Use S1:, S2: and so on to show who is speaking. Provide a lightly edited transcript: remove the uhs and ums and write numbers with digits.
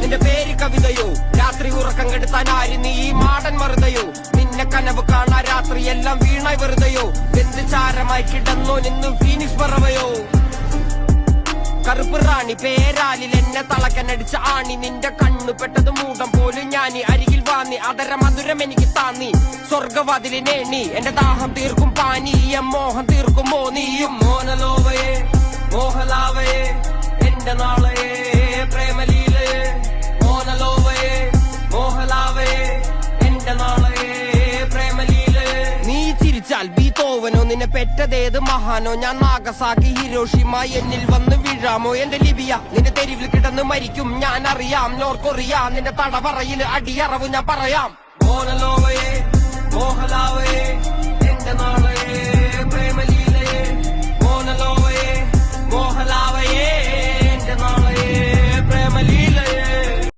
S1: നിന്റെ പേര് കവിതയോ രാത്രി ഉറക്കം കെടുത്താൻ ആര് നീ മാടൻ മറുതയോ നിന്നെ കനവ് കാണാ രാത്രി എല്ലാം വീണായി വെറുതെയോ എന്ത് ചാരമായി കിടന്നോ നിന്നും ഫീനിക്സ് പറവയോ കറുപ്പ് റാണി പേരാലിൽ എന്നെ തളക്കനടിച്ച ആണി നിന്റെ കണ്ണു പെട്ടത് മൂടം പോലും ഞാനി അരികിൽ വാന്നി അതര മധുരം എനിക്ക് താന്നി സ്വർഗവാതിലിനേണി എന്റെ ദാഹം തീർക്കും പാനീയം മോഹം തീർക്കുമോ നീയും മോനലോവയെ മോഹലാവയെ എന്റെ നാളയെ പ്രേമലീലയെ മോനലോവയെ മോഹലാവയെ എന്റെ നാളയെ പ്രേമലീലയെ നീ ചിരിച്ചാൽ ബീതോവനോ നിന്നെ പെറ്റതേത് മഹാനോ ഞാൻ നാഗസാക്കി ഹിരോഷിമ എന്നിൽ വന്ന് വീഴാമോ എന്റെ ലിബിയ നിന്റെ തെരുവിൽ കിടന്ന് മരിക്കും ഞാൻ അറിയാം നോർക്കൊറിയ നിന്റെ തടവറയിൽ അടിയറവ് ഞാൻ പറയാം മോനലോവയെ മോഹലാവയെ എന്റെ നാളെ